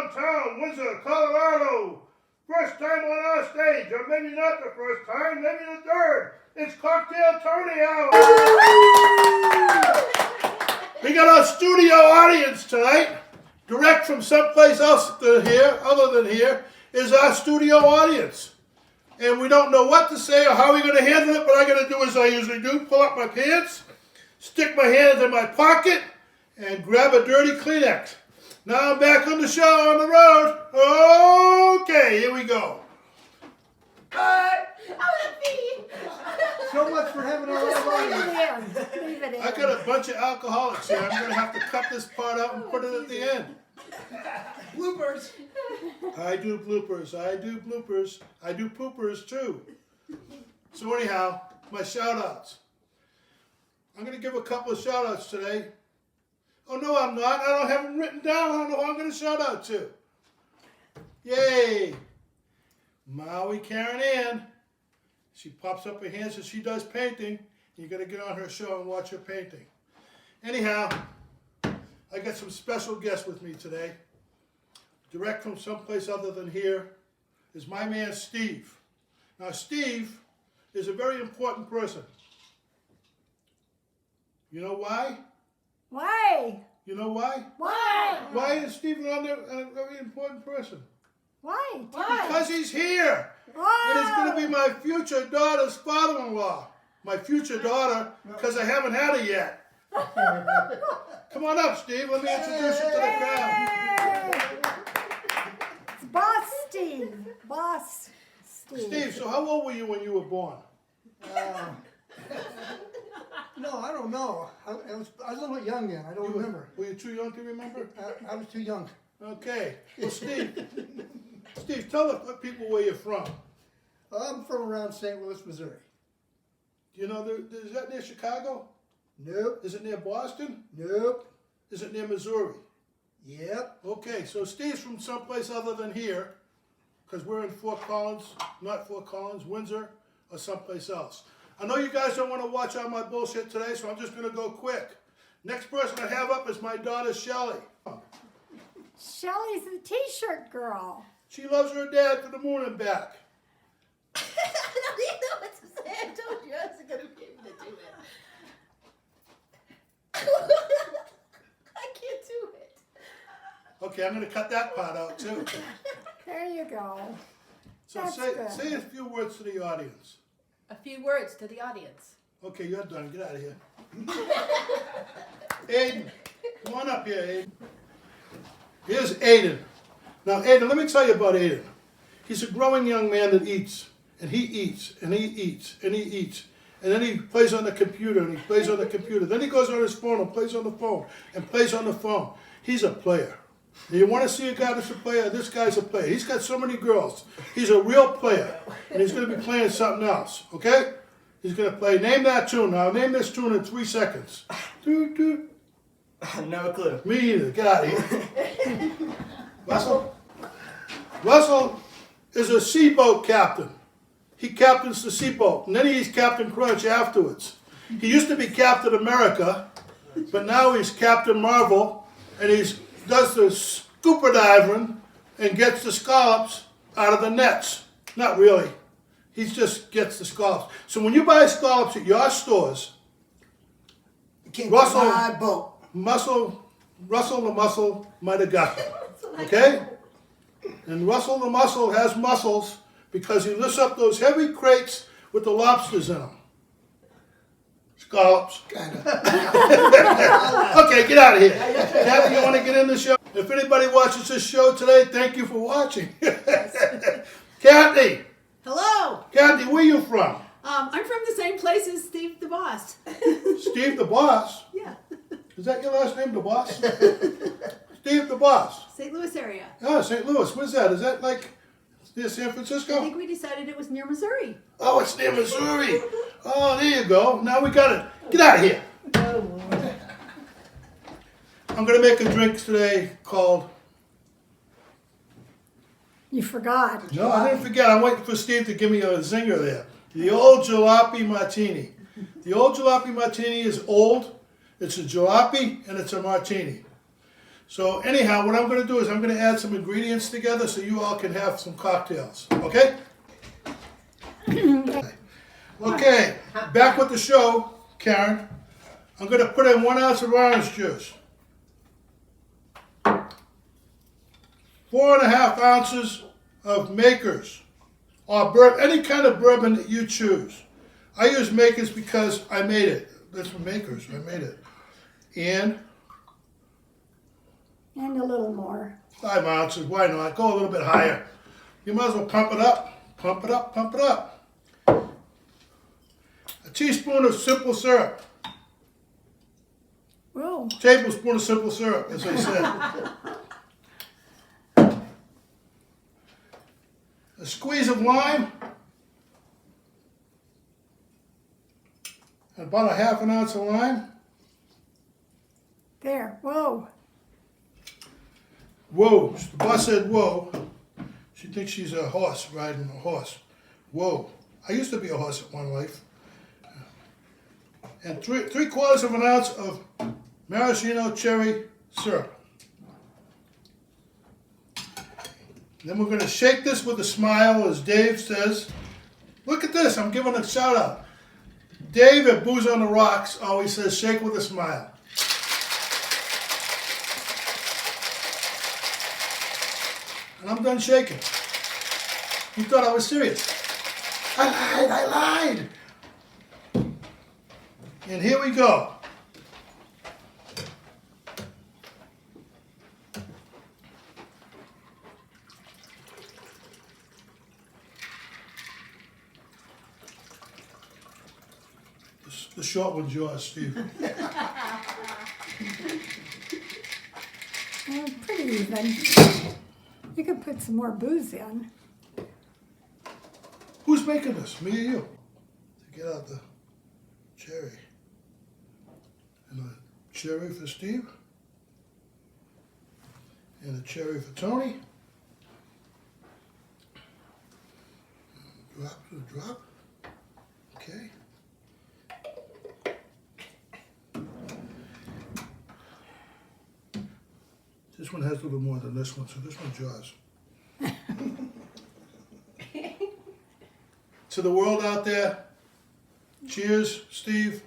downtown Windsor, Colorado. First time on our stage, or maybe not the first time, maybe the third. It's Cocktail Tony Hour. We got our studio audience tonight. Direct from someplace else than here, other than here, is our studio audience. And we don't know what to say or how we're going to handle it, but I'm going to do as I usually do, pull up my pants, stick my hands in my pocket, and grab a dirty Kleenex. Now I'm back on the show, on the road. Okay, here we go. So much for having a live audience. Leave it in. I got a bunch of alcoholics here. I'm going to have to cut this part out and put it at the end. Bloopers. I do bloopers. I do bloopers. I do poopers too. So anyhow, my shout-outs. I'm going to give a couple of shout-outs today. Oh, no, I'm not. I don't have them written down. I don't know who I'm going to shout out to. Yay. Maui Karen Ann. She pops up her hands and she does painting. You got to get on her show and watch her painting. Anyhow, I got some special guests with me today. Direct from someplace other than here is my man Steve. Now, Steve is a very important person. You know why? Why? You know why? Why? Why is Steve a very important person? Why? Because he's here. Why? And he's going to be my future daughter's father-in-law. My future daughter, because I haven't had her yet. Come on up, Steve. Let me introduce you to the crowd. It's Boss Steve. Boss Steve. Steve, so how old were you when you were born? No, I don't know. I was a little young then. I don't remember. Were you too young to remember? I was too young. Okay. Well, Steve, tell the people where you're from. I'm from around St. Louis, Missouri. Do you know, is that near Chicago? Nope. Is it near Boston? Nope. Is it near Missouri? Yep. Okay, so Steve's from someplace other than here, because we're in Fort Collins, not Fort Collins, Windsor, or someplace else. I know you guys don't want to watch all my bullshit today, so I'm just going to go quick. Next person I have up is my daughter, Shelly. Shelly's the t-shirt girl. She loves her dad to the moon and back. I don't even know what to say. I told you I wasn't going to be able to do it. I can't do it. Okay, I'm going to cut that part out too. There you go. So That's say good. a few words to the audience. A few words to the audience. Okay, you're done. Get out of here. Aiden, come on up here, Aiden. Here's Aiden. Now, Aiden, let me tell you about Aiden. He's a growing young man that eats, and he eats, and he eats, and he eats. And then he plays on the computer, and he plays on the computer. Then he goes on his phone and plays on the phone, and plays on the phone. He's a player. You want to see a guy that's a player? This guy's a player. He's got so many girls. He's a real player, and he's going to be playing something else, okay? He's going to play, name that tune. Now, name this tune in 3 seconds. No clue. Me either. Get out of here. Russell? Russell is a seaboat captain. He captains the seaboat, and then he's Captain Crunch afterwards. He used to be Captain America, but now he's Captain Marvel, and he does the scuba diving and gets the scallops out of the nets. Not really. He just gets the scallops. So when you buy scallops at your stores, Russell the Muscle might have got them. Okay? And Russell the Muscle has muscles because he lifts up those heavy crates with the lobsters in them. Scallops. Kind of. Okay, get out of here. Kathy, you want to get in the show? If anybody watches this show today, thank you for watching. Kathy. Hello. Kathy, where you from? I'm from the same place as Steve the Boss. Steve the Boss? Yeah. Is that your last name, the Boss? Steve the Boss. St. Louis area. Oh, St. Louis. Where's that? Is that like near San I Francisco? think we decided it was near Missouri. Oh, it's near Missouri. Oh, there you go. Now we got it. Get out of here. I'm going to make a drink today called... You forgot. No, I didn't forget. I'm waiting for Steve to give me a zinger there. The Old Jalopy Martini. The Old Jalopy Martini is old. It's a jalopy and it's a martini. So anyhow, what I'm going to do is I'm going to add some ingredients together so you all can have some cocktails. Okay? Okay, back with the show, Karen. I'm going to put in 1 ounce of orange juice. 4.5 ounces of Makers, or any kind of bourbon that you choose. I use Makers because I made it. That's from Makers, I made it. And And a little more. 5 ounces, why not? Go a little bit higher. You might as well pump it up, pump it up, pump it up. A teaspoon of simple syrup. Whoa. Tablespoon of simple syrup, as I said. A squeeze of lime. And about 1/2 ounce of lime. There. Whoa. Whoa. The boss said whoa. She thinks she's a horse, riding a horse. Whoa. I used to be a horse at one life. And 3/4 of an ounce of Maraschino cherry syrup. Then we're going to shake this with a smile, as Dave says. Look at this, I'm giving a shout out. Dave at Booze on the Rocks always says, shake with a smile. And I'm done shaking. You thought I was serious. I lied. And here we go. The short one's yours, Steve. Pretty even. You could put some more booze in. Who's making this? Me or you? To get out the cherry. And a cherry for Steve. And a cherry for Tony. Drop to a drop. Okay. This one has a little more than this one, so this one's yours. To the world out there, cheers, Steve.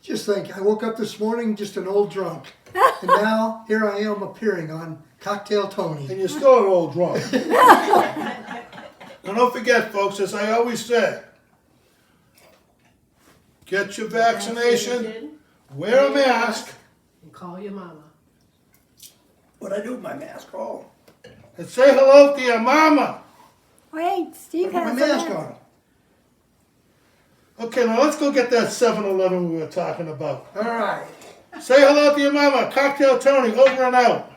Just think, I woke up this morning just an old drunk. And now, here I am appearing on Cocktail Tony. And you're still an old drunk. Now don't forget, folks, as I always say, get your vaccination, wear a mask, And call your mama. What'd I do with my mask? Oh, and say hello to your mama. Wait, Steve I put my has mask a on. Okay, now let's go get that 7-Eleven we were talking about. All right. Say hello to your mama. Cocktail Tony, over and out.